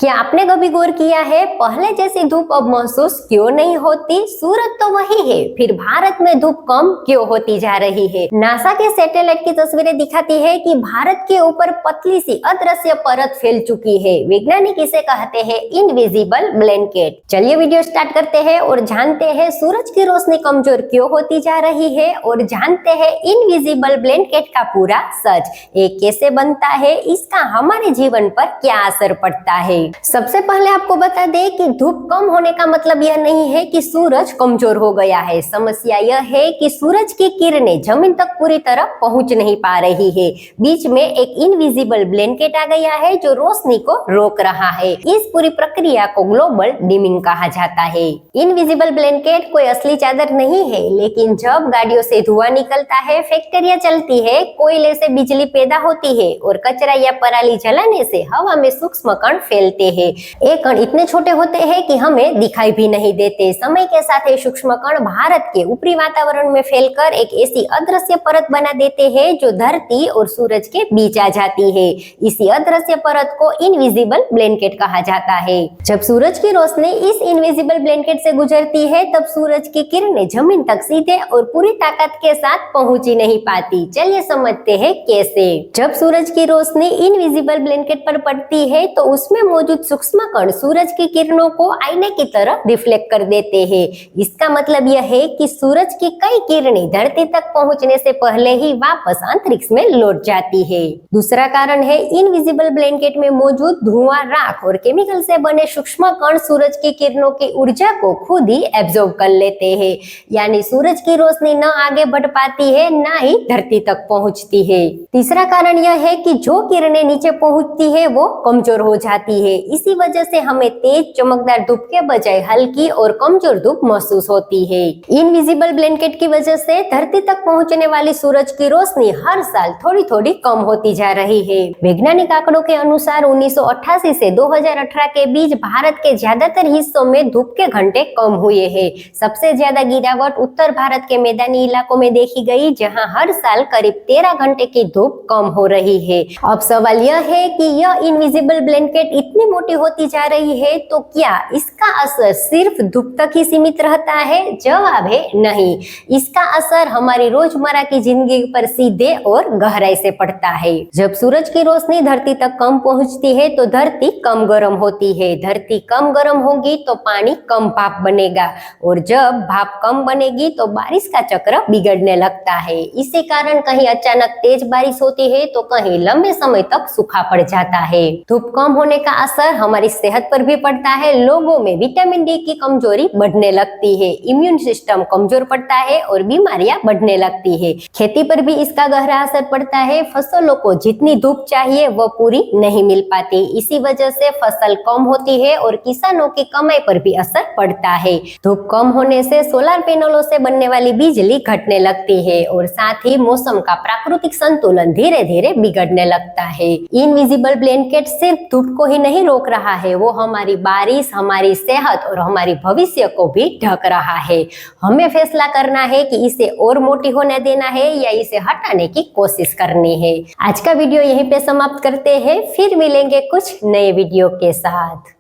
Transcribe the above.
क्या आपने कभी गौर किया है पहले जैसी धूप अब महसूस क्यों नहीं होती? सूरज तो वही है, फिर भारत में धूप कम क्यों होती जा रही है? नासा के सैटेलाइट की तस्वीरें दिखाती है कि भारत के ऊपर पतली सी अदृश्य परत फैल चुकी है। वैज्ञानिक इसे कहते हैं इनविजिबल ब्लैंकेट। चलिए वीडियो स्टार्ट करते हैं और जानते हैं सूरज की रोशनी कमजोर क्यों होती जा रही है और जानते हैं इनविजिबल ब्लैंकेट का पूरा सच। ये कैसे बनता है, इसका हमारे जीवन पर क्या असर पड़ता है। सबसे पहले आपको बता दें कि धूप कम होने का मतलब यह नहीं है कि सूरज कमजोर हो गया है। समस्या यह है कि सूरज की किरणें जमीन तक पूरी तरह पहुंच नहीं पा रही है। बीच में एक इनविजिबल ब्लैंकेट आ गया है जो रोशनी को रोक रहा है। इस पूरी प्रक्रिया को ग्लोबल डिमिंग कहा जाता है। इनविजिबल ब्लैंकेट कोई असली चादर नहीं है, लेकिन जब गाड़ियों से धुआं निकलता है, फैक्ट्रियां चलती है, कोयले से बिजली पैदा होती है और कचरा या पराली जलाने से हवा में सूक्ष्म कण फैलते हैं। ये कण इतने छोटे होते हैं कि हमें दिखाई भी नहीं देते। समय के साथ ये सूक्ष्म कण भारत के ऊपरी वातावरण में फैलकर एक ऐसी अदृश्य परत बना देते हैं जो धरती और सूरज के बीच आ जाती है। इसी अदृश्य परत को इनविजिबल ब्लैंकेट कहा जाता है। जब सूरज की रोशनी इस इनविजिबल ब्लैंकेट से गुजरती है, तब सूरज की किरणें जमीन तक सीधे और पूरी ताकत के साथ पहुंच ही नहीं पाती। चलिए समझते हैं कैसे। जब सूरज की रोशनी इनविजिबल ब्लैंकेट पर पड़ती है, तो उसमें मौजूद सूक्ष्म कण सूरज की किरणों को आईने की तरह रिफ्लेक्ट कर देते हैं। इसका मतलब यह है कि सूरज की कई किरणें धरती तक पहुंचने से पहले ही वापस अंतरिक्ष में लौट जाती है। दूसरा कारण है इनविजिबल ब्लैंकेट में मौजूद धुआं, राख और केमिकल से बने सूक्ष्म कण सूरज की किरणों की ऊर्जा को खुद ही एब्जॉर्ब कर लेते हैं। यानी सूरज की रोशनी न आगे बढ़ पाती है, न ही धरती तक पहुंचती है। तीसरा कारण यह है कि जो किरणें नीचे पहुंचती है वो कमजोर हो जाती है। इसी वजह से हमें तेज चमकदार धूप के बजाय हल्की और कमजोर धूप महसूस होती है। इनविजिबल ब्लैंकेट की वजह से धरती तक पहुंचने वाली सूरज की रोशनी हर साल थोड़ी थोड़ी कम होती जा रही है। वैज्ञानिक आंकड़ों के अनुसार 1988 से 2018 के बीच भारत के ज्यादातर हिस्सों में धूप के घंटे कम हुए हैं। सबसे ज्यादा गिरावट उत्तर भारत के मैदानी इलाकों में देखी गई, जहां हर साल करीब 13 घंटे की धूप कम हो रही है। अब सवाल यह है कि यह इनविजिबल ब्लैंकेट इतनी मोटी होती जा रही है तो क्या इसका असर सिर्फ धूप तक ही सीमित रहता है? जवाब है नहीं। इसका असर हमारी रोजमर्रा की जिंदगी पर सीधे और गहराई से पड़ता है। जब सूरज की रोशनी धरती तक कम पहुंचती है तो धरती कम गर्म होती है। धरती कम गर्म होगी तो पानी कम भाप बनेगा और जब भाप कम बनेगी तो बारिश का चक्र बिगड़ने लगता है। इसी कारण कहीं अचानक तेज बारिश होती है तो कहीं लंबे समय तक सूखा पड़ जाता है। धूप कम होने का असर हमारी सेहत पर भी पड़ता है। लोगों में विटामिन डी की कमजोरी बढ़ने लगती है, इम्यून सिस्टम कमजोर पड़ता है और बीमारियां बढ़ने लगती है। खेती पर भी इसका गहरा असर पड़ता है। फसलों को जितनी धूप चाहिए वो पूरी नहीं मिल पाती। इसी वजह से फसल कम होती है और किसानों की कमाई पर भी असर पड़ता है। धूप कम होने से सोलर पैनलों से बनने वाली बिजली घटने लगती है और साथ ही मौसम का प्राकृतिक संतुलन धीरे धीरे बिगड़ने लगता है। इनविजिबल ब्लैंकेट सिर्फ धूप को ही नहीं रोक रहा है, वो हमारी बारिश, हमारी सेहत और हमारी भविष्य को भी ढक रहा है। हमें फैसला करना है कि इसे और मोटी होने देना है या इसे हटाने की कोशिश करनी है। आज का वीडियो यहीं पे समाप्त करते हैं, फिर मिलेंगे कुछ नए वीडियो के साथ।